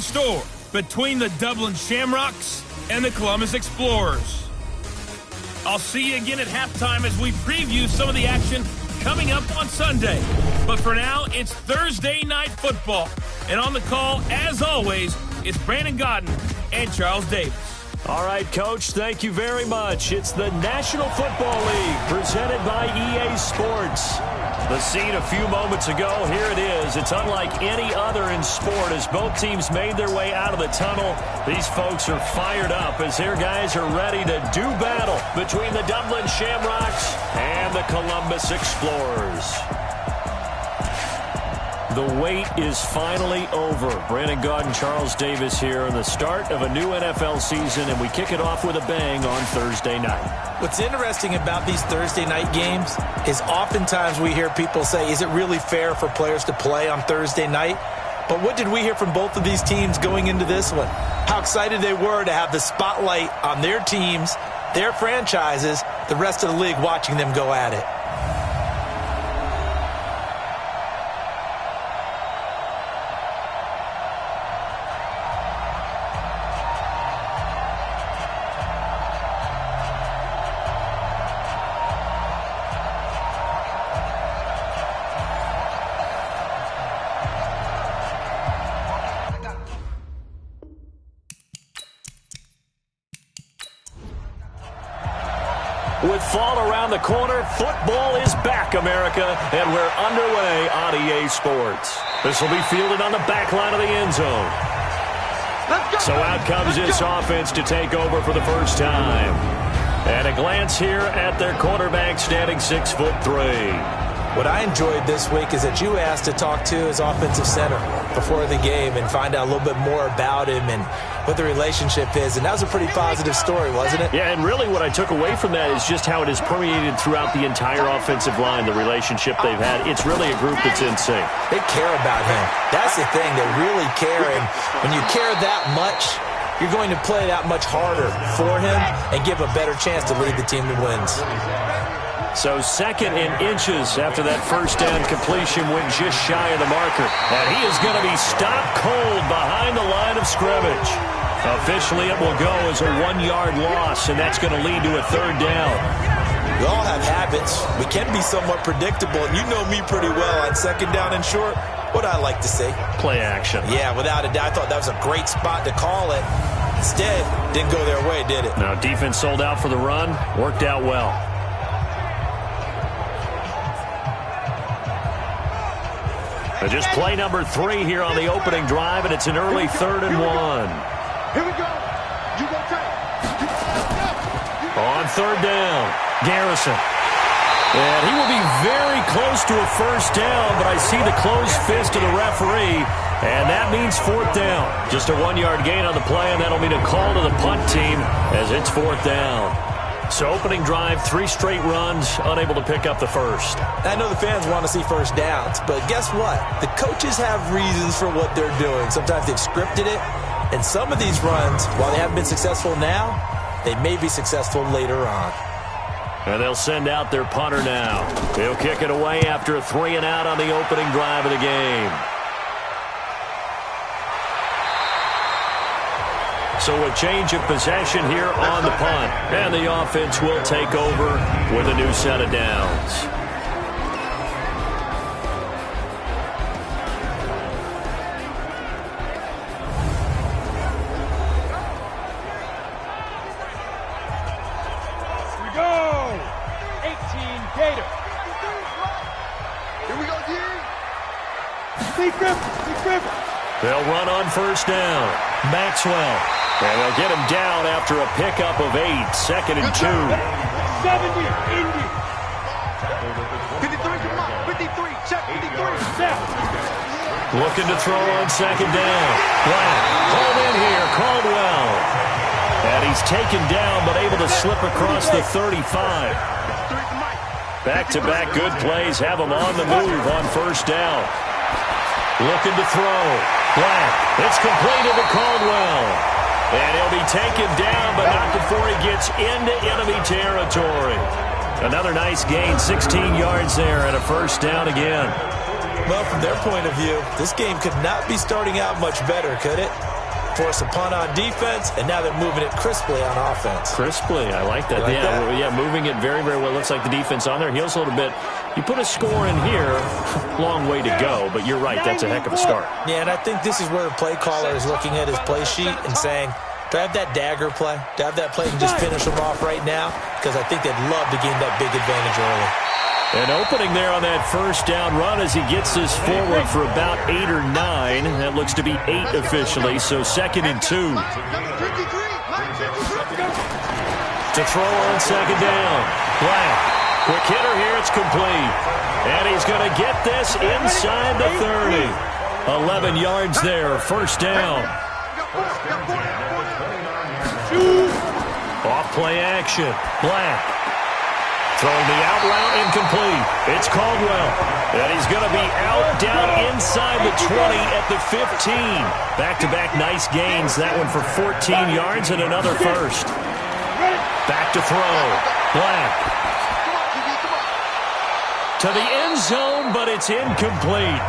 Store between the Dublin Shamrocks and the Columbus Explorers. I'll see you again at halftime as we preview some of the action coming up on Sunday. But for now, it's Thursday Night Football. And on the call, as always, it's Brandon Godden and Charles Davis. All right, Coach, thank you very much. It's the National Football League presented by EA Sports. The scene a few moments ago, here it is. It's unlike any other in sport as both teams made their way out of the tunnel. These folks are fired up as their guys are ready to do battle between the Dublin Shamrocks and the Columbus Explorers. The wait is finally over. Brandon Godden, Charles Davis here on the start of a new NFL season, and we kick it off with a bang on Thursday night. What's interesting about these Thursday night games is oftentimes we hear people say, is it really fair for players to play on Thursday night? But what did we hear from both of these teams going into this one? How excited they were to have the spotlight on their teams, their franchises, the rest of the league watching them go at it. With fall around the corner, football is back, America, and we're underway on EA Sports. This will be fielded on the back line of the end zone. So out comes this offense to take over for the first time. And a glance here at their quarterback standing 6'3". What I enjoyed this week is that you asked to talk to his offensive center before the game and find out a little bit more about him and what the relationship is. And that was a pretty positive story, wasn't it? Yeah, and really what I took away from that is just how it has permeated throughout the entire offensive line, the relationship they've had. It's really a group that's in sync. They care about him. That's the thing. They really care. And when you care that much, you're going to play that much harder for him and give a better chance to lead the team that wins. So second in inches after that first down completion went just shy of the marker. And he is going to be stopped cold behind the line of scrimmage. Officially, it will go as a 1-yard loss, and that's going to lead to a third down. We all have habits. We can be somewhat predictable, and you know me pretty well on second down and short. What I like to say? Play action. Yeah, without a doubt. I thought that was a great spot to call it. Instead, didn't go their way, did it? No, defense sold out for the run. Worked out well. Just play number 3 here on the opening drive, and it's an early 3rd and 1. Here we go. You go take. On third down, Garrison. And he will be very close to a first down, but I see the closed fist of the referee, and that means 4th down. Just a 1-yard gain on the play, and that'll mean a call to the punt team as it's 4th down. So opening drive, 3 straight runs, unable to pick up the first. I know the fans want to see first downs, but guess what? The coaches have reasons for what they're doing. Sometimes they've scripted it, and some of these runs, while they haven't been successful now, they may be successful later on. And they'll send out their punter now. He'll kick it away after a 3-and-out on the opening drive of the game. So a change of possession here on the punt. And the offense will take over with a new set of downs. Here we go. 18 Gator. Here we go, D. Big grip. They'll run on first down. Maxwell. And they'll get him down after a pickup of 8. 2nd and 2. 70, Indy. 53, come on. 53, check 53. Set. Looking to throw on 2nd down. Black. Home in here. Caldwell. And he's taken down but able to slip across the 35. Back-to-back good plays have him on the move on first down. Looking to throw. Black. It's completed to Caldwell. And he'll be taken down, but not before he gets into enemy territory. Another nice gain, 16 yards there, and a first down again. Well, from their point of view, this game could not be starting out much better, could it? Force a punt on defense, and now they're moving it crisply on offense. Crisply, I like that. Yeah, moving it very, very well. Looks like the defense on their heels a little bit. You put a score in here, long way to go, but you're right, that's a heck of a start. Yeah, and I think this is where the play caller is looking at his play sheet and saying, do I have that dagger play? Do I have that play and just finish them off right now? Because I think they'd love to gain that big advantage early. An opening there on that first down run as he gets this forward for about 8 or 9. That looks to be 8 officially, so 2nd and 2. To throw on 2nd down. Black. Quick hitter here, it's complete. And he's going to get this inside the 30. 11 yards there, first down. Off play action. Black. Throwing the out route incomplete. It's Caldwell. And he's going to be out down inside the 20 at the 15. Back-to-back nice gains. That one for 14 yards and another first. Back to throw. Black. To the end zone, but it's incomplete.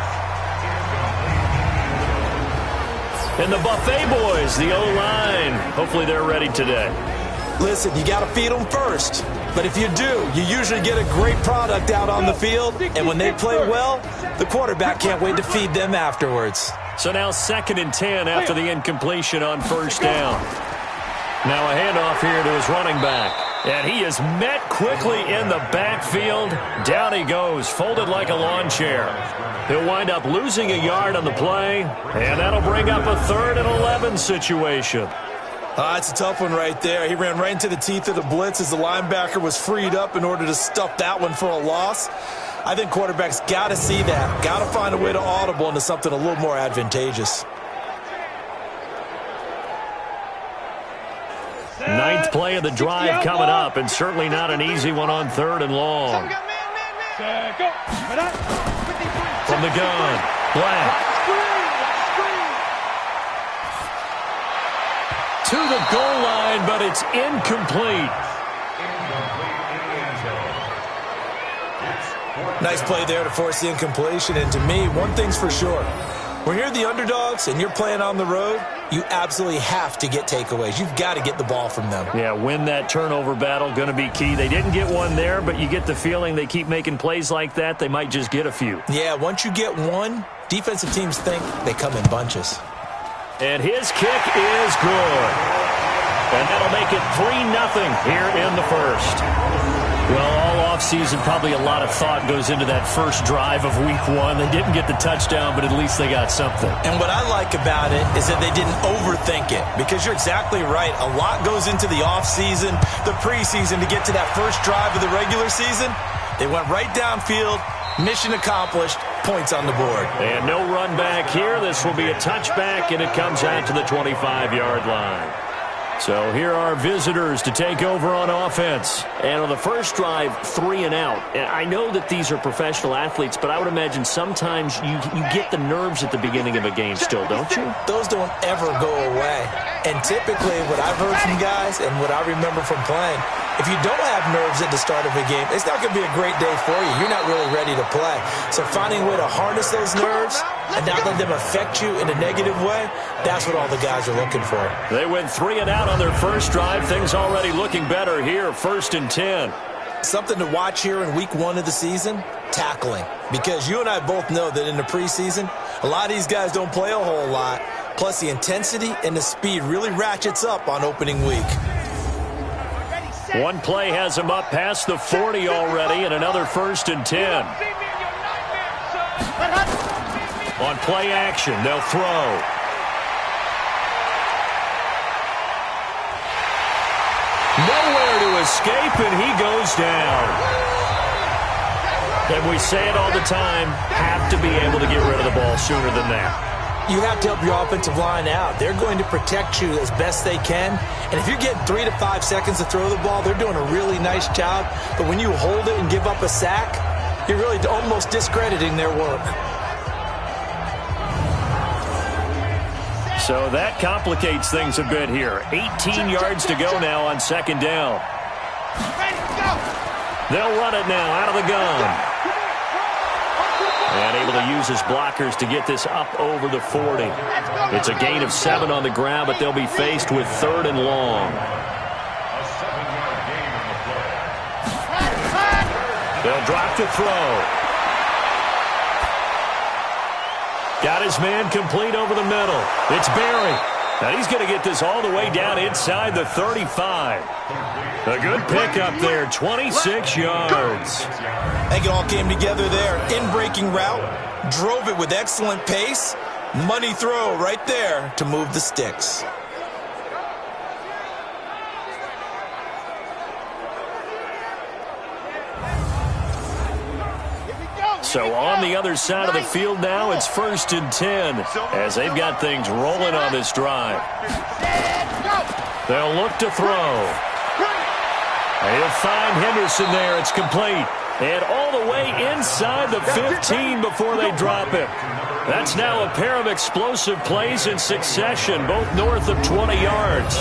And the Buffet boys, the O-line, hopefully they're ready today. Listen, you got to feed them first. But if you do, you usually get a great product out on the field. And when they play well, the quarterback can't wait to feed them afterwards. So now 2nd and 10 after the incompletion on first down. Now a handoff here to his running back. And he is met quickly in the backfield. Down he goes, folded like a lawn chair. He'll wind up losing a yard on the play. And that'll bring up a 3rd and 11 situation. It's a tough one right there. He ran right into the teeth of the blitz as the linebacker was freed up in order to stuff that one for a loss. I think quarterbacks got to see that. Got to find a way to audible into something a little more advantageous. 9th play of the drive coming up, and certainly not an easy one on 3rd and long. From the gun, Black. To the goal line, but it's incomplete. Nice play there to force the incompletion. And to me, one thing's for sure. When you're the underdogs and you're playing on the road, you absolutely have to get takeaways. You've got to get the ball from them. Yeah, win that turnover battle, going to be key. They didn't get one there, but you get the feeling they keep making plays like that, they might just get a few. Yeah, once you get one, defensive teams think they come in bunches. And his kick is good. And that'll make it 3-0 here in the first. Well, all offseason, probably a lot of thought goes into that first drive of week 1. They didn't get the touchdown, but at least they got something. And what I like about it is that they didn't overthink it, because you're exactly right. A lot goes into the offseason, the preseason, to get to that first drive of the regular season. They went right downfield. Mission accomplished. Points on the board. And no run back here. This will be a touchback, and it comes out to the 25-yard line. So here are visitors to take over on offense. And on the first drive, 3 and out. And I know that these are professional athletes, but I would imagine sometimes you get the nerves at the beginning of a game still, don't you? Those don't ever go away. And typically what I've heard from guys and what I remember from playing, if you don't have nerves at the start of a game, it's not going to be a great day for you. You're not really ready to play. So finding a way to harness those nerves and not let them affect you in a negative way, that's what all the guys are looking for. They went 3 and out on their first drive. Things already looking better here, 1st and 10. Something to watch here in week 1 of the season, tackling. Because you and I both know that in the preseason, a lot of these guys don't play a whole lot. Plus the intensity and the speed really ratchets up on opening week. One play has him up past the 40 already, and another 1st and 10. On play action, they'll throw. Nowhere to escape, and he goes down. And we say it all the time, have to be able to get rid of the ball sooner than that. You have to help your offensive line out. They're going to protect you as best they can. And if you're getting 3 to 5 seconds to throw the ball, they're doing a really nice job. But when you hold it and give up a sack, you're really almost discrediting their work. So that complicates things a bit here. 18 yards to go now on 2nd down. They'll run it now out of the gun. And able to use his blockers to get this up over the 40. It's a gain of 7 on the ground, but they'll be faced with 3rd and long. They'll drop to throw. Got his man complete over the middle. It's Barry. And he's going to get this all the way down inside the 35. A good pickup there, 26 yards. I think it all came together there. In-breaking route, drove it with excellent pace. Money throw right there to move the sticks. So on the other side of the field now, it's 1st and 10 as they've got things rolling on this drive. They'll look to throw. They'll find Henderson there. It's complete. And all the way inside the 15 before they drop it. That's now a pair of explosive plays in succession, both north of 20 yards.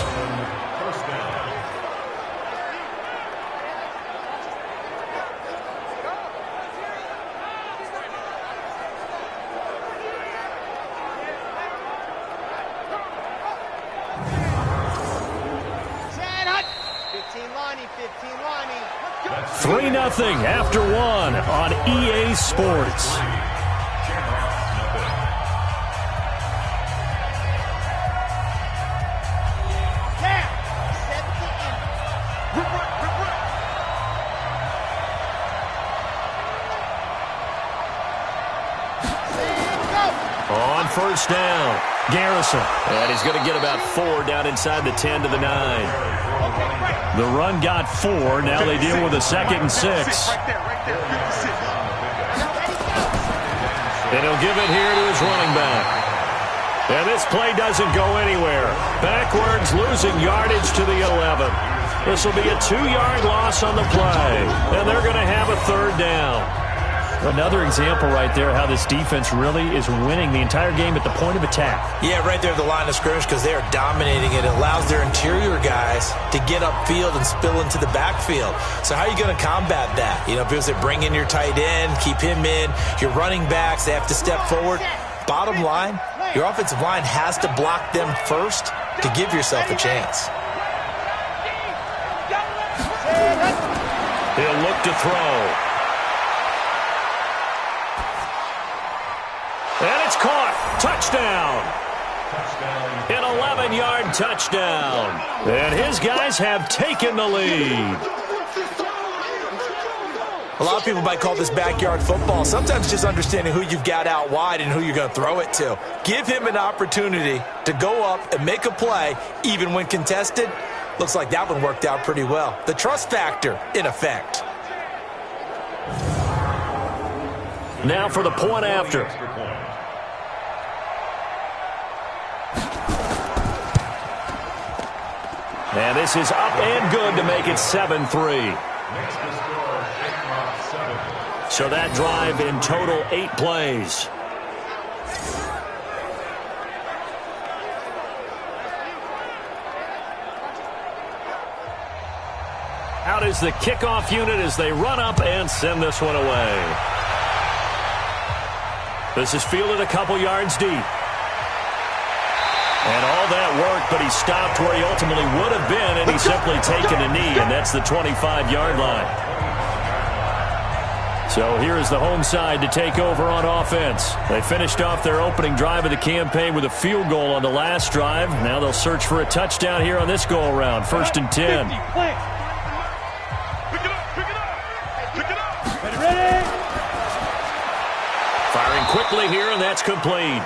Nothing after 1 on EA Sports. On 1st down, Garrison. And he's going to get about 4 down inside the 10 to the 9. The run got 4. Now they deal with a 2nd and 6. And he'll give it here to his running back. And this play doesn't go anywhere. Backwards, losing yardage to the 11. This will be a 2-yard loss on the play. And they're going to have a 3rd down. Another example right there how this defense really is winning the entire game at the point of attack. Yeah, right there at the line of scrimmage because they are dominating it. It allows their interior guys to get upfield and spill into the backfield. So how are you going to combat that? You know, because they bring in your tight end, keep him in, your running backs, they have to step forward. Bottom line, your offensive line has to block them first to give yourself a chance. He'll look to throw. And it's caught. Touchdown. An 11-yard touchdown. And his guys have taken the lead. A lot of people might call this backyard football. Sometimes just understanding who you've got out wide and who you're going to throw it to. Give him an opportunity to go up and make a play, even when contested. Looks like that one worked out pretty well. The trust factor in effect. Now for the point after. And this is up and good to make it 7-3. So that drive in total 8 plays. Out is the kickoff unit as they run up and send this one away. This is fielded a couple yards deep. And all that work, but he stopped where he ultimately would have been, and he's simply taken a knee, and that's the 25-yard line. So here is the home side to take over on offense. They finished off their opening drive of the campaign with a field goal on the last drive. Now they'll search for a touchdown here on this go-around. 1st and 10. Firing quickly here, and that's complete.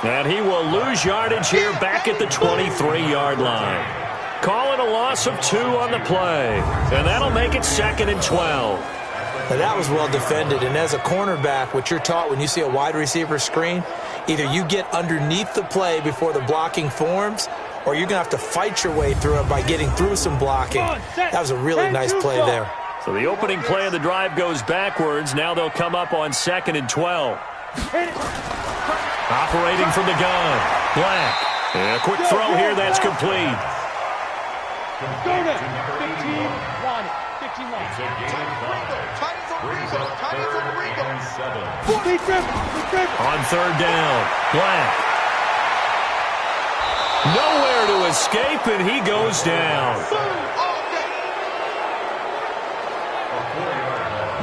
And he will lose yardage here back at the 23-yard line. Call it a loss of 2 on the play. And that'll make it 2nd and 12. Now that was well defended. And as a cornerback, what you're taught when you see a wide receiver screen, either you get underneath the play before the blocking forms, or you're going to have to fight your way through it by getting through some blocking. That was a really nice play there. So the opening play of the drive goes backwards. Now they'll come up on 2nd and 12. Operating from the gun, Black. And a quick throw here, that's complete. On third down, Black. Nowhere to escape, and he goes down.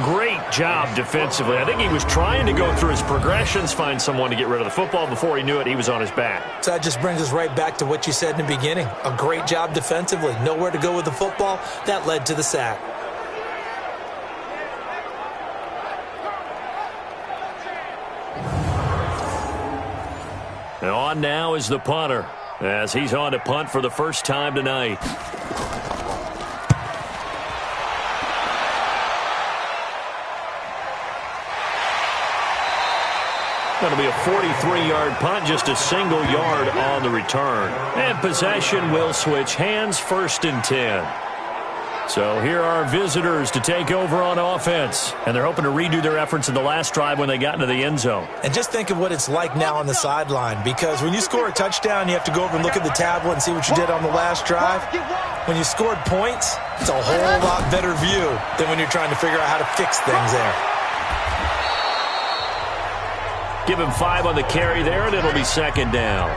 Great job defensively. I think he was trying to go through his progressions, find someone to get rid of the football. Before he knew it, he was on his back. So that just brings us right back to what you said in the beginning. A great job defensively. Nowhere to go with the football. That led to the sack. And on now is the punter, as he's on to punt for the first time tonight. Going to be a 43-yard punt, just a single yard on the return. And possession will switch hands, 1st and 10. So here are visitors to take over on offense. And they're hoping to redo their efforts in the last drive when they got into the end zone. And just think of what it's like now on the sideline, because when you score a touchdown, you have to go over and look at the tablet and see what you did on the last drive. When you scored points, it's a whole lot better view than when you're trying to figure out how to fix things there. Give him 5 on the carry there, and it'll be 2nd down.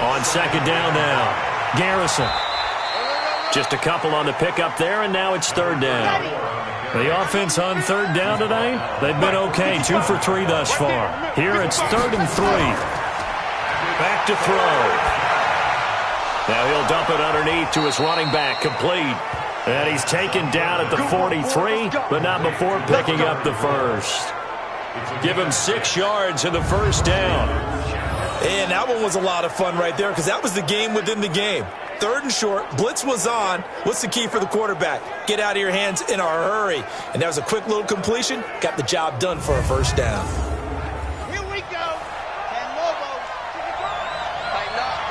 On 2nd down now, Garrison. Just a couple on the pickup there, and now it's 3rd down. The offense on 3rd down tonight, they've been okay, 2 for 3 thus far. Here it's 3rd and 3. Back to throw. Now he'll dump it underneath to his running back, complete. And he's taken down at the 43, but not before picking up the first. Give him 6 yards in the 1st down. And that one was a lot of fun right there, because that was the game within the game. 3rd and short, blitz was on. What's the key for the quarterback? Get out of your hands in a hurry. And that was a quick little completion. Got the job done for a 1st down. Here we go. And Lobo. Tighten up.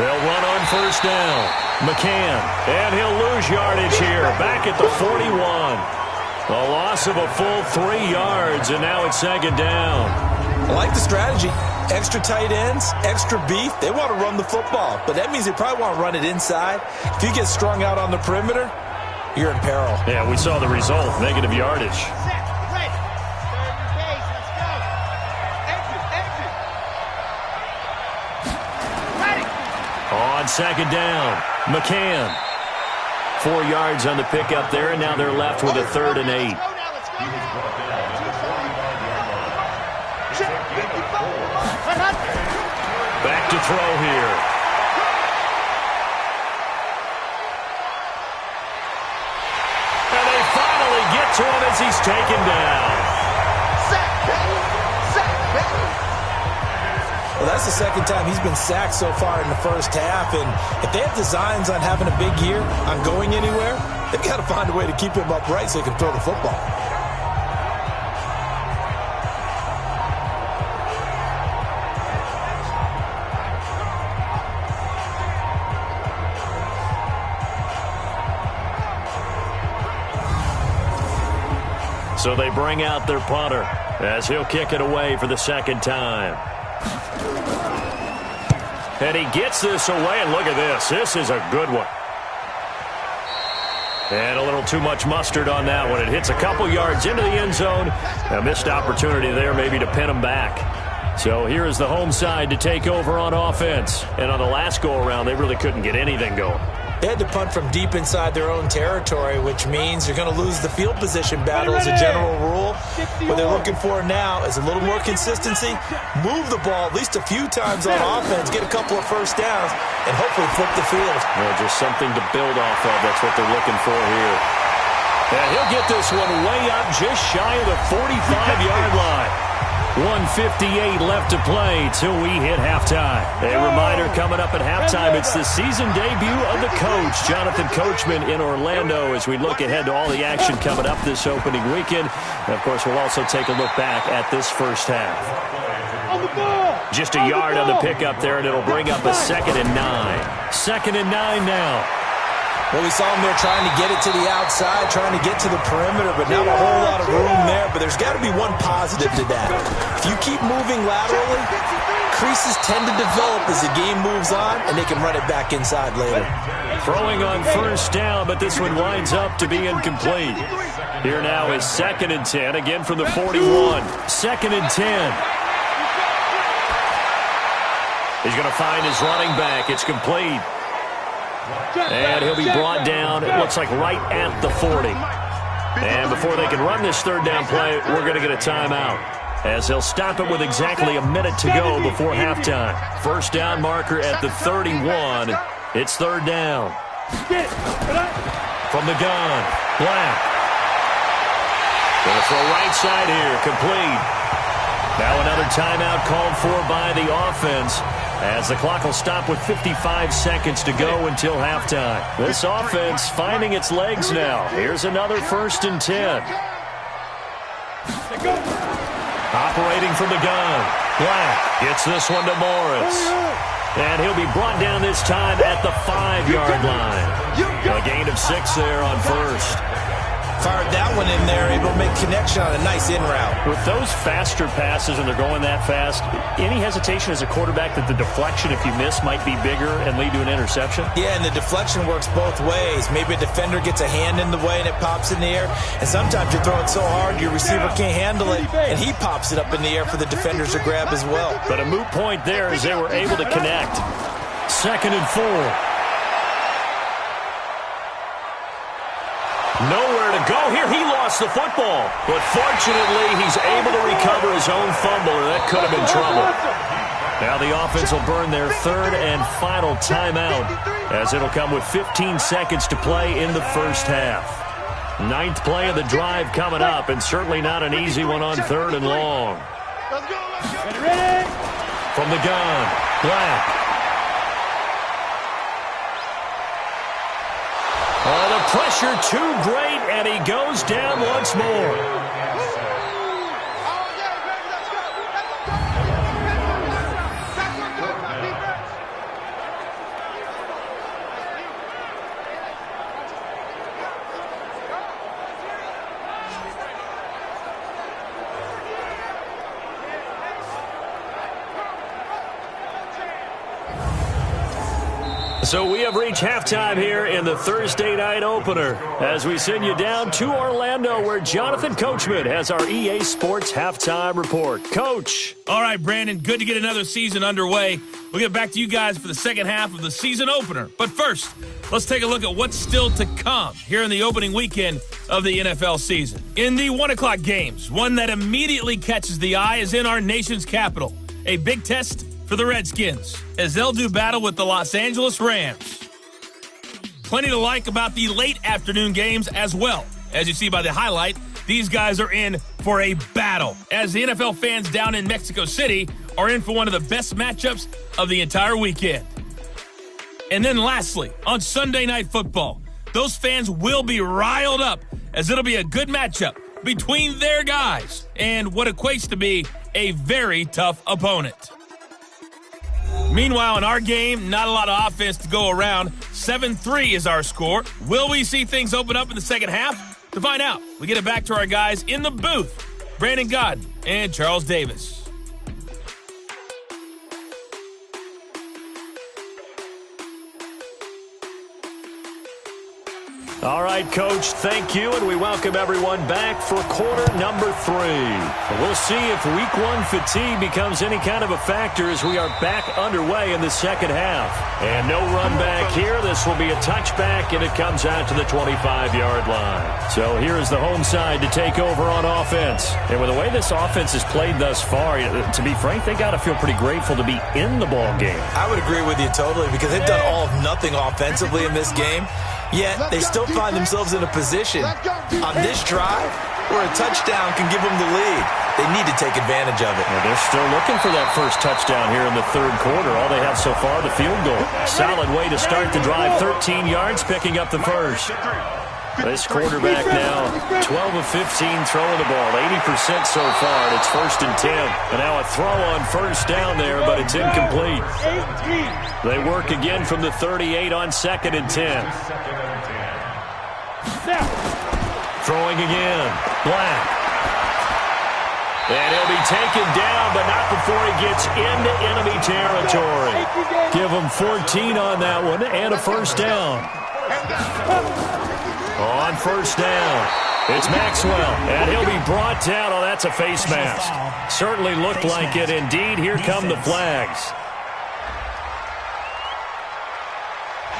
They'll run on 1st down. McCann, and he'll lose yardage here, back at the 41. A loss of a full 3 yards, and now it's 2nd down. I like the strategy. Extra tight ends, extra beef. They want to run the football, but that means they probably want to run it inside. If you get strung out on the perimeter, you're in peril. Yeah, we saw the result, negative yardage. Set, ready. Third and base, let's go. Exit. Ready. On 2nd down, McCann. 4 yards on the pickup there, and now they're left with a 3rd and 8. Back to throw here. And they finally get to him as he's taken down. Well, that's the 2nd time he's been sacked so far in the 1st half, and if they have designs on having a big year, on going anywhere, they've got to find a way to keep him upright so he can throw the football. So they bring out their punter as he'll kick it away for the 2nd time. And he gets this away, and look at this. This is a good one. And a little too much mustard on that one. It hits a couple yards into the end zone. A missed opportunity there maybe to pin him back. So here is the home side to take over on offense. And on the last go-around, they really couldn't get anything going. They had to punt from deep inside their own territory, which means you're going to lose the field position battle as a general rule. What they're looking for now is a little more consistency, move the ball at least a few times on offense, get a couple of 1st downs, and hopefully flip the field. Well, just something to build off of. That's what they're looking for here. And he'll get this one way up just shy of the 45-yard line. 1:58 left to play till we hit halftime. A reminder coming up at halftime, it's the season debut of the coach, Jonathan Coachman, in Orlando, as we look ahead to all the action coming up this opening weekend. And, of course, we'll also take a look back at this 1st half. Just a yard on the pickup there, and it'll bring up a 2nd and 9. 2nd and 9 now. Well, we saw him there trying to get it to the outside, trying to get to the perimeter, but not a whole lot of room there. But there's got to be one positive to that. If you keep moving laterally, creases tend to develop as the game moves on, and they can run it back inside later. Throwing on first down, but this one winds up to be incomplete. Here now is 2nd and 10, again from the 41. 2nd and 10. He's going to find his running back. It's complete. And he'll be brought down, it looks like right at the 40. And before they can run this third down play, we're going to get a timeout, as they'll stop it with exactly a minute to go before halftime. First down marker at the 31. It's third down. From the gun, Black. Going to throw right side here, complete. Now another timeout called for by the offense, as the clock will stop with 55 seconds to go until halftime. This offense finding its legs now. Here's another 1st and 10. Operating from the gun. Black gets this one to Morris. And he'll be brought down this time at the 5-yard line. A gain of 6 there on first. Fired that one in there, able to make connection on a nice in route. With those faster passes and they're going that fast, any hesitation as a quarterback that the deflection, if you miss, might be bigger and lead to an interception? Yeah, and the deflection works both ways. Maybe a defender gets a hand in the way and it pops in the air. And sometimes you're throwing so hard your receiver can't handle it, and he pops it up in the air for the defenders to grab as well. But a moot point there as they were able to connect. 2nd and 4. Nowhere to go here. He lost the football. But fortunately, he's able to recover his own fumble, or that could have been trouble. Now the offense will burn their 3rd and final timeout, as it'll come with 15 seconds to play in the first half. 9th play of the drive coming up, and certainly not an easy one on 3rd and long. From the gun, Black. Oh, the pressure too great, and he goes down once more. So we have reached halftime here in the Thursday night opener, as we send you down to Orlando, where Jonathan Coachman has our EA Sports halftime report. Coach. All right, Brandon, good to get another season underway. We'll get back to you guys for the second half of the season opener. But first, let's take a look at what's still to come here in the opening weekend of the NFL season. In the 1 o'clock games, one that immediately catches the eye is in our nation's capital. A big test for the Redskins, as they'll do battle with the Los Angeles Rams. Plenty to like about the late afternoon games as well. As you see by the highlight, these guys are in for a battle, as the NFL fans down in Mexico City are in for one of the best matchups of the entire weekend. And then lastly, on Sunday Night Football, those fans will be riled up, as it'll be a good matchup between their guys and what equates to be a very tough opponent. Meanwhile, in our game, not a lot of offense to go around. 7-3 is our score. Will we see things open up in the second half? To find out, we get it back to our guys in the booth, Brandon Godden and Charles Davis. All right, Coach, thank you, and we welcome everyone back for quarter number 3. We'll see if week 1 fatigue becomes any kind of a factor as we are back underway in the second half. And no run back here. This will be a touchback, and it comes out to the 25-yard line. So here is the home side to take over on offense. And with the way this offense has played thus far, to be frank, they got to feel pretty grateful to be in the ball game. I would agree with you totally, because they've done all of nothing offensively in this game. Yet they still find themselves in a position on this drive where a touchdown can give them the lead. They need to take advantage of it. Well, they're still looking for that first touchdown here in the third quarter. All they have so far, the field goal. Solid way to start the drive. 13 yards, picking up the first. This quarterback now 12 of 15 throwing the ball, 80% so far, and it's 1st and 10. And now a throw on 1st down there, but it's incomplete. They work again from the 38 on 2nd and 10. Throwing again, Black. And he'll be taken down, but not before he gets into enemy territory. Give him 14 on that one and a 1st down. On 1st down, it's Maxwell, and he'll be brought down. Oh, that's a face mask. Certainly looked like it. Indeed, here come the flags.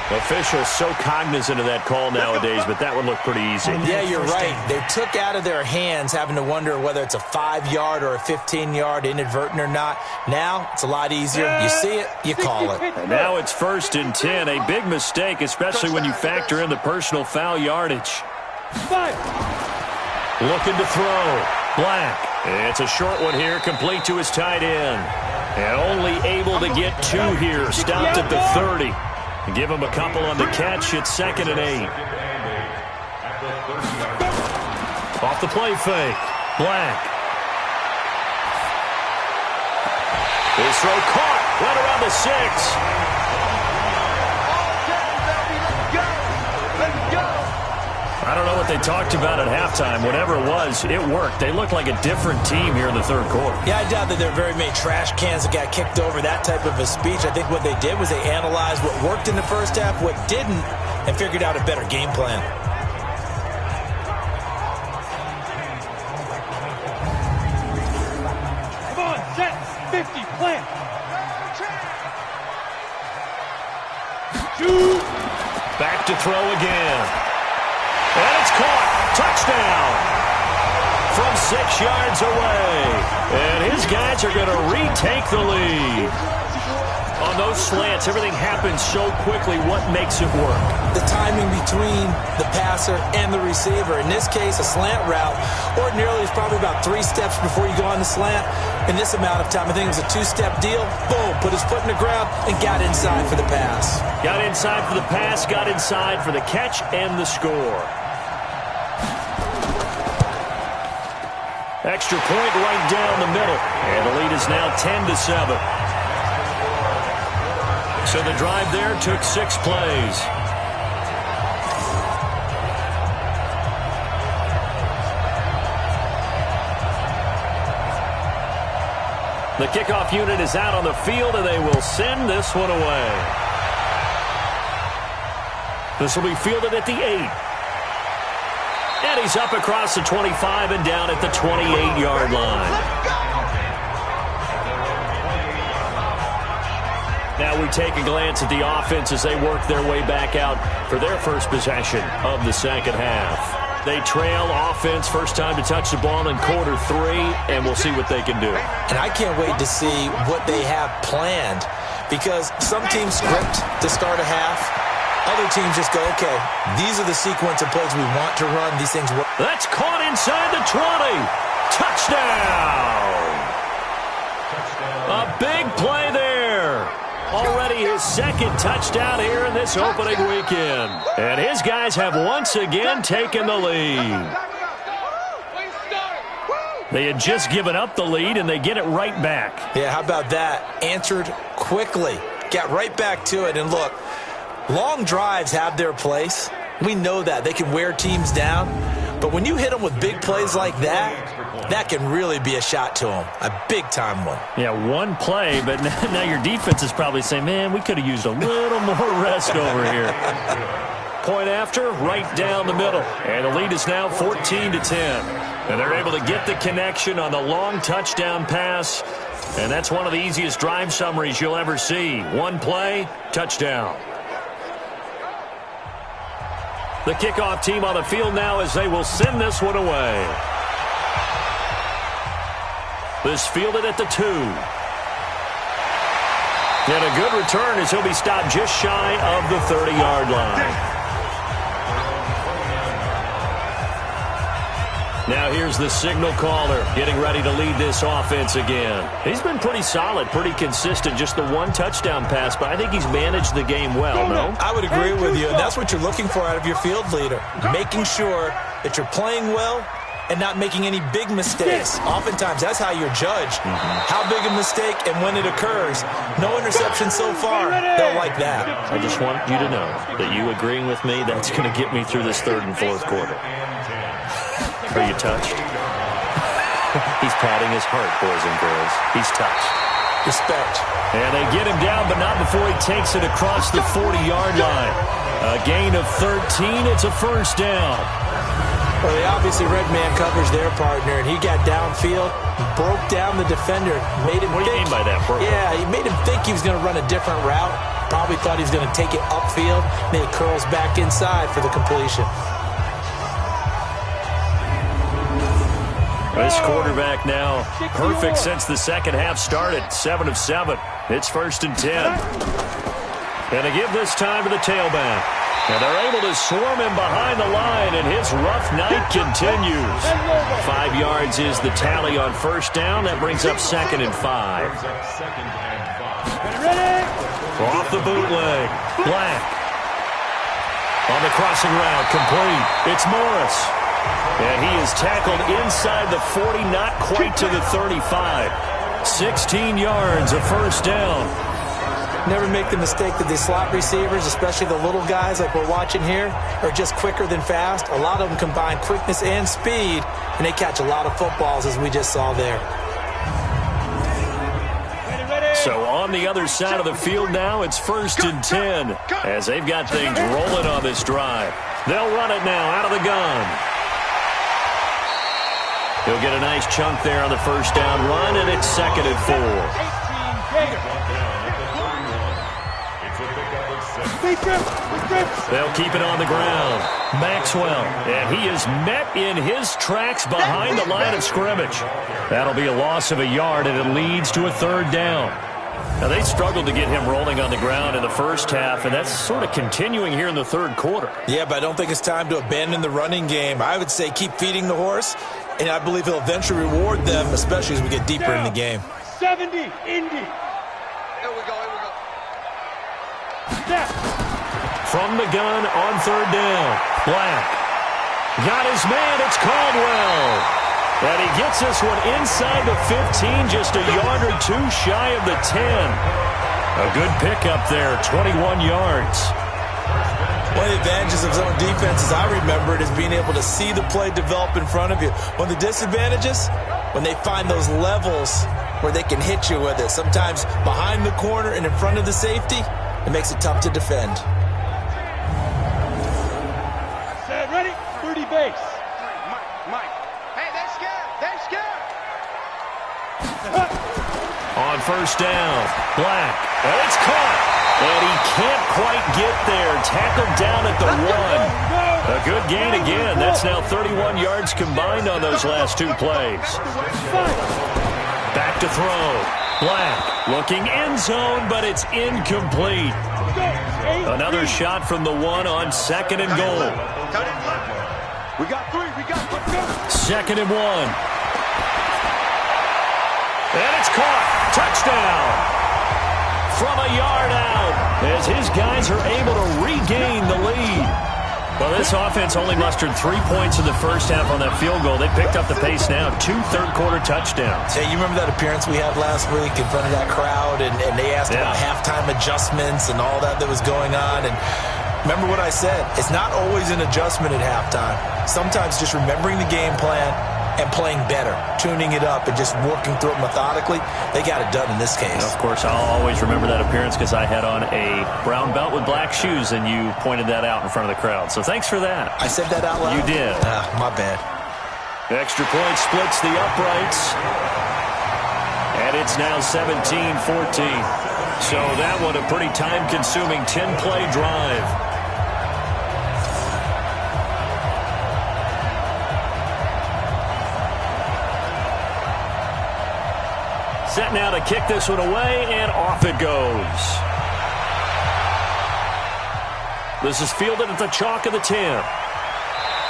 Officials so cognizant of that call nowadays, but that one looked pretty easy. Yeah, you're right. They took out of their hands having to wonder whether it's a 5-yard or a 15-yard, inadvertent or not. Now, it's a lot easier. You see it, you call it. And now it's 1st and 10. A big mistake, especially when you factor in the personal foul yardage. Looking to throw. Black. It's a short one here, complete to his tight end. And only able to get 2 here. Stopped at the 30. Give him a couple on the catch. It's 2nd and 8. Off the play fake. Black. His throw caught. Right around the 6. I don't know what they talked about at halftime. Whatever it was, it worked. They looked like a different team here in the 3rd quarter. Yeah, I doubt that there are very many trash cans that got kicked over, that type of a speech. I think what they did was they analyzed what worked in the 1st half, what didn't, and figured out a better game plan. Come on, set, 50, plant. Shoot. Back to throw again. And it's caught. Touchdown. From 6 yards away. And his guys are going to retake the lead. On those slants, everything happens so quickly. What makes it work? The timing between the passer and the receiver. In this case, a slant route ordinarily is probably about 3 steps before you go on the slant. In this amount of time, I think it was a 2-step deal. Boom, put his foot in the ground and got inside for the pass. Got inside for the pass, got inside for the catch and the score. Extra point right down the middle. And the lead is now 10-7. So the drive there took 6 plays. The kickoff unit is out on the field, and they will send this one away. This will be fielded at the 8. And he's up across the 25 and down at the 28-yard line. Now we take a glance at the offense as they work their way back out for their first possession of the 2nd half. They trail offense, first time to touch the ball in quarter 3, and we'll see what they can do. And I can't wait to see what they have planned, because some teams script to start a half. Other teams just go, okay, these are the sequence of plays we want to run. These things work. That's caught inside the 20. Touchdown! A big play there. Already his 2nd touchdown here in this opening weekend. And his guys have once again taken the lead. They had just given up the lead, and they get it right back. Yeah, how about that? Answered quickly. Got right back to it. And look, long drives have their place. We know that. They can wear teams down. But when you hit them with big plays like that, that can really be a shot to them. A big-time one. Yeah, one play, but now your defense is probably saying, man, we could have used a little more rest over here. Point after, right down the middle. And the lead is now 14-10. And they're able to get the connection on the long touchdown pass. And that's one of the easiest drive summaries you'll ever see. One play, touchdown. The kickoff team on the field now as they will send this one away. This fielded at the 2. And a good return as he'll be stopped just shy of the 30-yard line. Now here's the signal caller getting ready to lead this offense again. He's been pretty solid, pretty consistent. Just the one touchdown pass, but I think he's managed the game well, no? I would agree with you, and that's what you're looking for out of your field leader. Making sure that you're playing well and not making any big mistakes. Oftentimes, that's how you're judged. How big a mistake and when it occurs. No interception so far. They'll like that. I just want you to know that you agreeing with me, that's going to get me through this third and fourth quarter. Are you touched? He's patting his heart, boys and girls. He's touched. Respect. And they get him down, but not before he takes it across the 40-yard line. A gain of 13. It's a first down. Well, they obviously red man coverage their partner, and he got downfield, broke down the defender, made him What do you mean by that, bro? Yeah, he made him think he was going to run a different route. Probably thought he was going to take it upfield, and it curls back inside for the completion. This quarterback now perfect since the second half started. 7 of 7. It's 1st and 10. And they give this time to the tailback. And they're able to swarm him behind the line, and his rough night continues. 5 yards is the tally on first down. That brings up 2nd and 5. Off the bootleg. Black. On the crossing route, complete. It's Morris. And he is tackled inside the 40, not quite to the 35. 16 yards, a first down. Never make the mistake that the slot receivers, especially the little guys like we're watching here, are just quicker than fast. A lot of them combine quickness and speed, and they catch a lot of footballs, as we just saw there. So on the other side of the field now, it's 1st and 10, as they've got things rolling on this drive. They'll run it now out of the gun. He'll get a nice chunk there on the first down run, and it's 2nd and 4. They'll keep it on the ground. Maxwell, and he is met in his tracks behind the line of scrimmage. That'll be a loss of a yard, and it leads to a 3rd down. Now, they struggled to get him rolling on the ground in the first half, and that's sort of continuing here in the third quarter. Yeah, but I don't think it's time to abandon the running game. I would say keep feeding the horse, and I believe he'll eventually reward them, especially as we get deeper in the game. 70, Indy. Here we go, here we go. Step. From the gun on 3rd down. Black. Got his man. It's Caldwell. And he gets this one inside the 15, just a yard or two shy of the 10. A good pickup there, 21 yards. One of the advantages of zone defense, as I remember it, is being able to see the play develop in front of you. One of the disadvantages, when they find those levels where they can hit you with it. Sometimes behind the corner and in front of the safety, it makes it tough to defend. Set, ready, 30 base. Mike. Hey, they're scared. They're scared. On first down, Black. And it's caught. And he can't quite get there. Tackled down at the 1. A good gain again. That's now 31 yards combined on those last 2 plays. Back to throw. Black looking end zone, but it's incomplete. Another shot from the 1 on 2nd and goal. We got 3. We got 2nd and 1. And it's caught. Touchdown. From a yard out, as his guys are able to regain the lead. Well, this offense only mustered 3 points in the first half on that field goal. They picked up the pace now. 2 third-quarter touchdowns. Hey, you remember that appearance we had last week in front of that crowd, and they asked about halftime adjustments and all that was going on, and remember what I said. It's not always an adjustment at halftime. Sometimes just remembering the game plan and playing better, tuning it up and just working through it methodically. They got it done in this case. And of course, I'll always remember that appearance because I had on a brown belt with black shoes, and you pointed that out in front of the crowd. So thanks for that. I said that out loud? You did. My bad. Extra point splits the uprights. And it's now 17-14. So that one a pretty time-consuming 10-play drive. Set now to kick this one away, and off it goes. This is fielded at the chalk of the 10.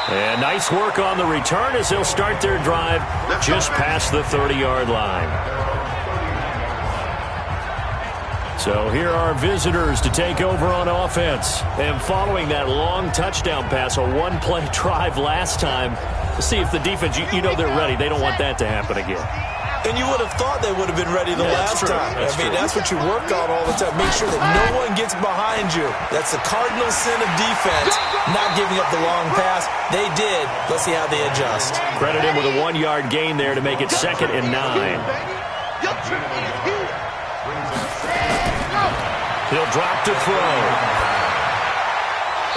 And nice work on the return as they'll start their drive just past the 30-yard line. So here are visitors to take over on offense. And following that long touchdown pass, a one-play drive last time, let's see if the defense, you know they're ready. They don't want that to happen again. And you would have thought they would have been ready the last time. That's what you work on all the time. Make sure that no one gets behind you. That's the cardinal sin of defense, not giving up the long pass. They did. Let's see how they adjust. Credit him with a 1-yard gain there to make it 2nd and 9. He'll drop to throw.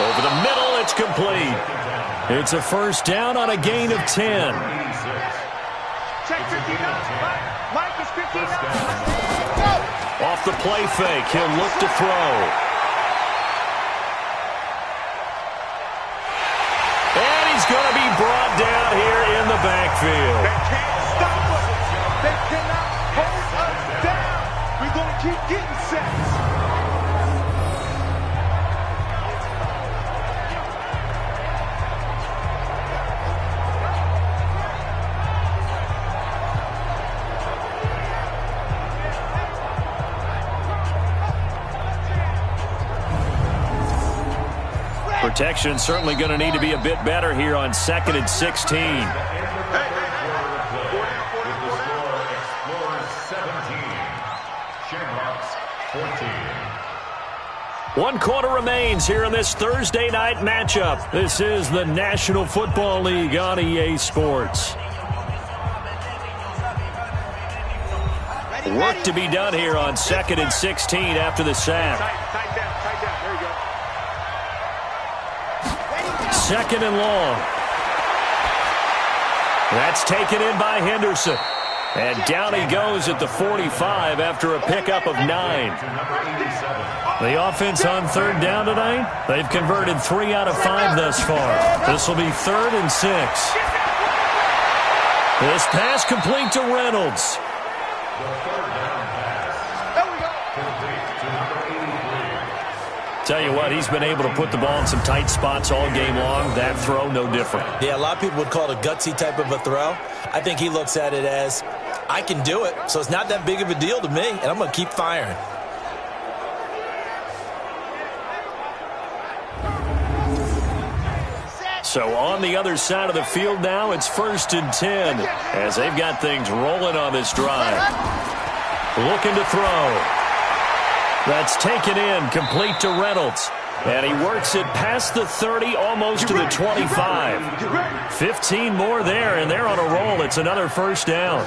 Over the middle, it's complete. It's a first down on a gain of 10. Check 59. Mike is 59. Off the play fake, he'll look to throw. And he's going to be brought down here in the backfield. They can't stop us. They cannot hold us down. We're going to keep getting sacks. Protection certainly going to need to be a bit better here on 2nd and 16. Shamrocks 14. 1 quarter remains here in this Thursday night matchup. This is the National Football League on EA Sports. Work to be done here on 2nd and 16 after the sack. Tight down. There you go. 2nd and long. That's taken in by Henderson. And down he goes at the 45 after a pickup of 9. The offense on 3rd down tonight, they've converted 3 out of 5 thus far. This will be 3rd and 6. This pass complete to Reynolds. Tell you what, he's been able to put the ball in some tight spots all game long. That throw, no different. Yeah, a lot of people would call it a gutsy type of a throw. I think he looks at it as, I can do it, so it's not that big of a deal to me, and I'm going to keep firing. So on the other side of the field now, it's 1st and 10 as they've got things rolling on this drive. Looking to throw. That's taken in, complete to Reynolds. And he works it past the 30, almost to the 25. 15 more there, and they're on a roll. It's another first down.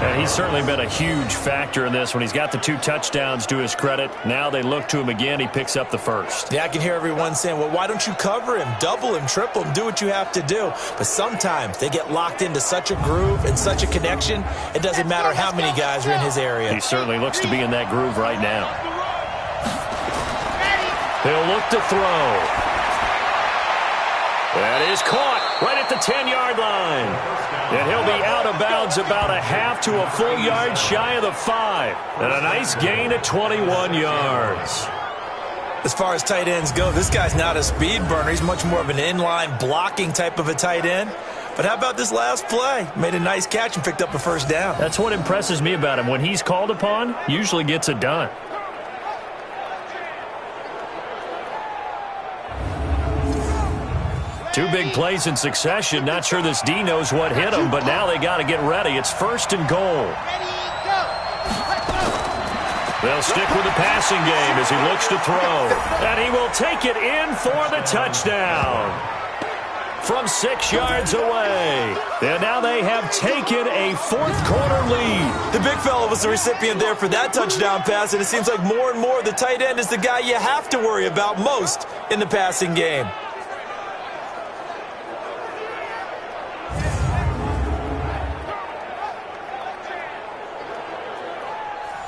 And he's certainly been a huge factor in this when he's got the 2 touchdowns to his credit. Now they look to him again. He picks up the first. Yeah, I can hear everyone saying, well, why don't you cover him, double him, triple him, do what you have to do. But sometimes they get locked into such a groove and such a connection, it doesn't matter how many guys are in his area. He certainly looks to be in that groove right now. He'll look to throw. That is caught right at the 10-yard line. And he'll be out of bounds about a half to a full yard shy of the 5. And a nice gain of 21 yards. As far as tight ends go, this guy's not a speed burner. He's much more of an inline blocking type of a tight end. But how about this last play? Made a nice catch and picked up a first down. That's what impresses me about him. When he's called upon, usually gets it done. Two big plays in succession. Not sure this D knows what hit him, but now they got to get ready. It's 1st and goal. They'll stick with the passing game as he looks to throw. And he will take it in for the touchdown. From 6 yards away. And now they have taken a 4th quarter lead. The big fella was the recipient there for that touchdown pass, and it seems like more and more the tight end is the guy you have to worry about most in the passing game.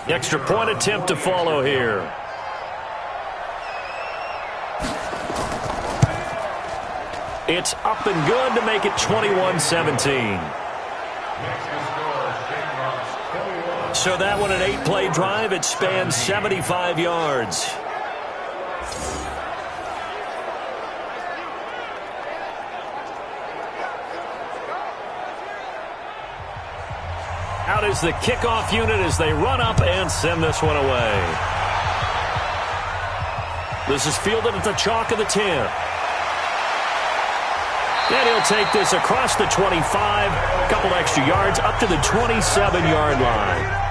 Extra point attempt to follow here. It's up and good to make it 21-17. So that one, an 8-play drive. It spans 75 yards. Out is the kickoff unit as they run up and send this one away. This is fielded at the chalk of the 10. And he'll take this across the 25, a couple extra yards, up to the 27-yard line.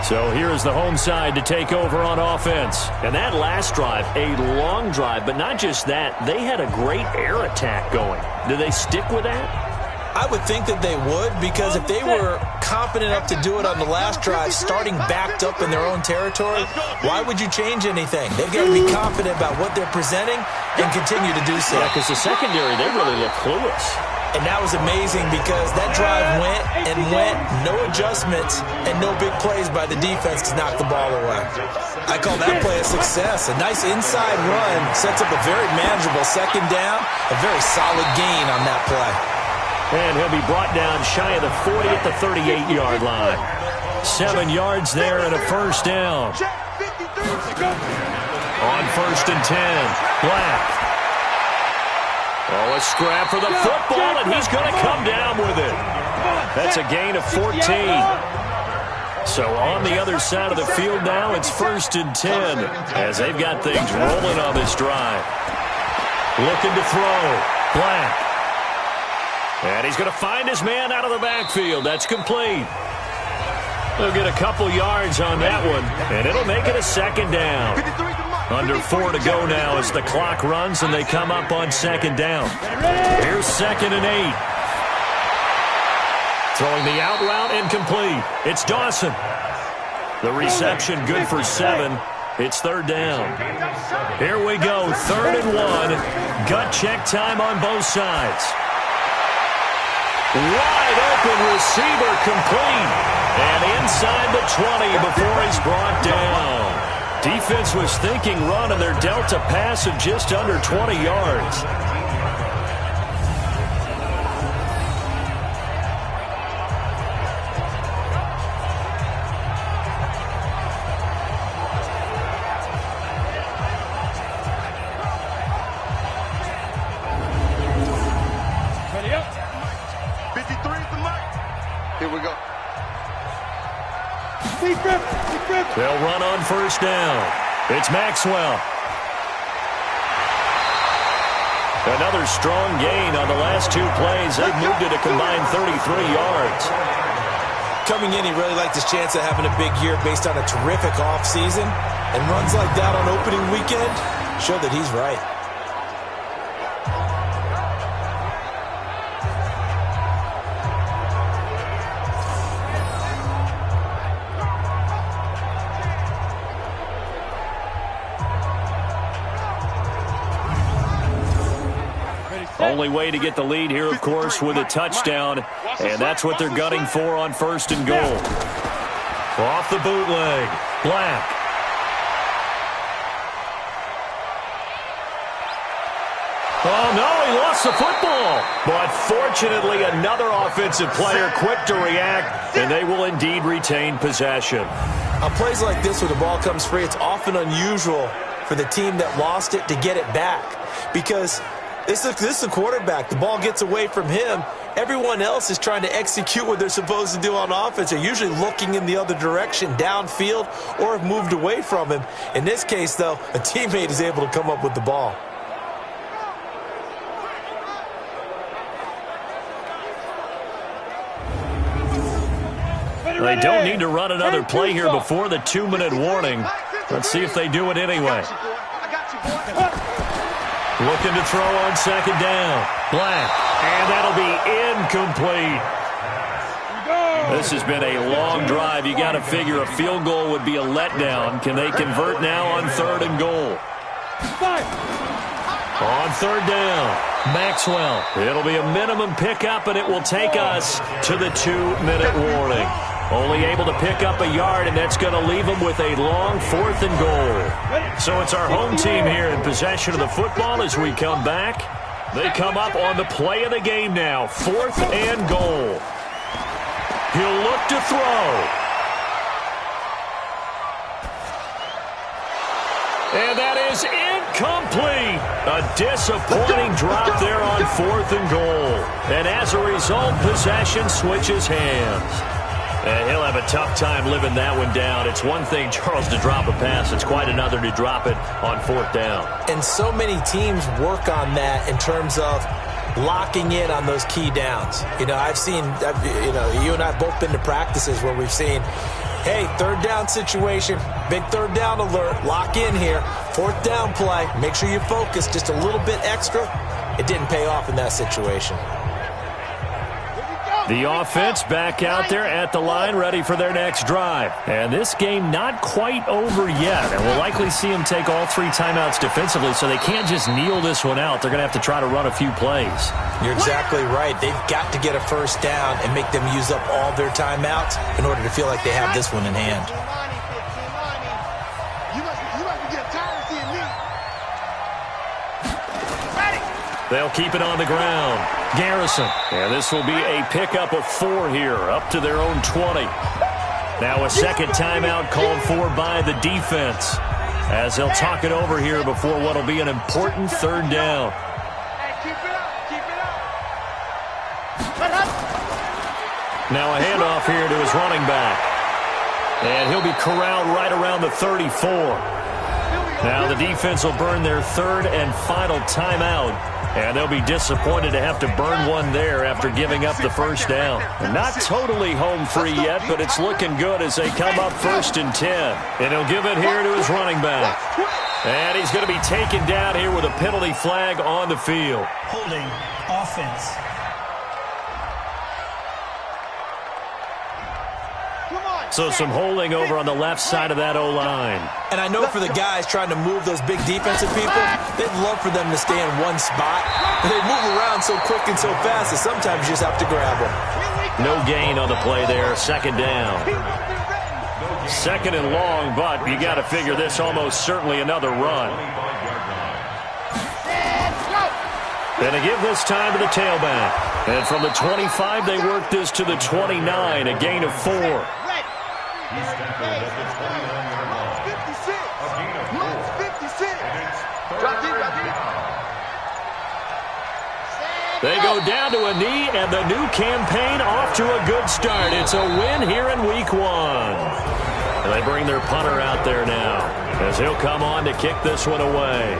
So here's the home side to take over on offense. And that last drive, a long drive, but not just that, they had a great air attack going. Do they stick with that? I would think that they would, because if they were confident enough to do it on the last drive, starting backed up in their own territory, why would you change anything? They've got to be confident about what they're presenting and continue to do so. Yeah, because the secondary, they really look clueless. And that was amazing because that drive went and went, no adjustments, and no big plays by the defense to knock the ball away. I call that play a success. A nice inside run sets up a very manageable second down, a very solid gain on that play. And he'll be brought down shy of the 40 at the 38-yard line. 7 yards there and a first down. On 1st and 10, Black. Oh, a scrap for the football, and he's going to come down with it. That's a gain of 14. So on the other side of the field now, it's 1st and 10 as they've got things rolling on this drive. Looking to throw. Black. And he's going to find his man out of the backfield. That's complete. They'll get a couple yards on that one, and it'll make it a second down. Under 4 to go now as the clock runs and they come up on second down. Here's 2nd and 8. Throwing the out route incomplete. It's Dawson. The reception good for 7. It's 3rd down. Here we go, 3rd and 1. Gut check time on both sides. Wide open receiver complete. And inside the 20 before he's brought down. Defense was thinking run, and they're dealt a pass of just under 20 yards. Ready up. 53 is the mark. Here we go. They'll run on 1st down. It's Maxwell. Another strong gain on the last 2 plays. They've moved it a combined 33 yards. Coming in, he really liked his chance of having a big year based on a terrific offseason. And runs like that on opening weekend show that he's right. Only way to get the lead here, of course, with a touchdown, and that's what they're gunning for on 1st and goal. Off the bootleg, Black. Oh, no, he lost the football. But fortunately, another offensive player quick to react, and they will indeed retain possession. On plays like this where the ball comes free, it's often unusual for the team that lost it to get it back because this is the quarterback. The ball gets away from him. Everyone else is trying to execute what they're supposed to do on offense. They're usually looking in the other direction, downfield, or have moved away from him. In this case, though, a teammate is able to come up with the ball. They don't need to run another play here before the 2-minute warning. Let's see if they do it anyway. Looking to throw on 2nd down. Black. And that'll be incomplete. This has been a long drive. You got to figure a field goal would be a letdown. Can they convert now on 3rd and goal? On 3rd down, Maxwell. It'll be a minimum pickup, and it will take us to the 2-minute warning. Only able to pick up a yard, and that's going to leave them with a long 4th and goal. So it's our home team here in possession of the football as we come back. They come up on the play of the game now, 4th and goal. He'll look to throw. And that is incomplete. A disappointing drop there on 4th and goal. And as a result, possession switches hands. And he'll have a tough time living that one down. It's one thing, Charles, to drop a pass. It's quite another to drop it on 4th down. And so many teams work on that in terms of locking in on those key downs. You know, you and I have both been to practices where we've seen, hey, 3rd down situation, big 3rd down alert, lock in here, 4th down play, make sure you focus just a little bit extra. It didn't pay off in that situation. The offense back out there at the line, ready for their next drive. And this game not quite over yet. And we'll likely see them take all 3 timeouts defensively, so they can't just kneel this one out. They're going to have to try to run a few plays. You're exactly right. They've got to get a 1st down and make them use up all their timeouts in order to feel like they have this one in hand. They'll keep it on the ground. Garrison. And this will be a pickup of 4 here, up to their own 20. Now a second timeout called for by the defense, as they'll talk it over here before what will be an important 3rd down. Now a handoff here to his running back. And he'll be corralled right around the 34. Now the defense will burn their 3rd and final timeout. And they'll be disappointed to have to burn one there after giving up the 1st down. Not totally home free yet, but it's looking good as they come up 1st and 10. And he'll give it here to his running back. And he's going to be taken down here with a penalty flag on the field. Holding offense. So some holding over on the left side of that O-line. And I know for the guys trying to move those big defensive people, they'd love for them to stay in one spot. But they move around so quick and so fast that sometimes you just have to grab them. No gain on the play there. 2nd down. 2nd and long, but you got to figure this almost certainly another run. And to give this time to the tailback. And from the 25, they work this to the 29, a gain of 4. They go down to a knee, and the new campaign off to a good start. It's a win here in week 1. And they bring their punter out there now, as he'll come on to kick this one away.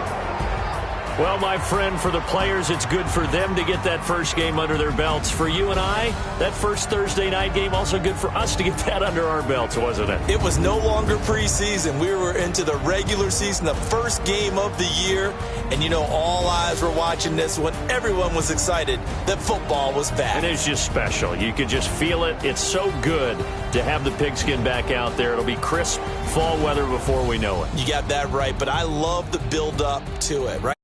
Well, my friend, for the players, it's good for them to get that first game under their belts. For you and I, that first Thursday night game, also good for us to get that under our belts, wasn't it? It was no longer preseason. We were into the regular season, the first game of the year. And, you know, all eyes were watching this one. Everyone was excited that football was back. And it's just special. You could just feel it. It's so good to have the pigskin back out there. It'll be crisp fall weather before we know it. You got that right, but I love the build-up to it, right?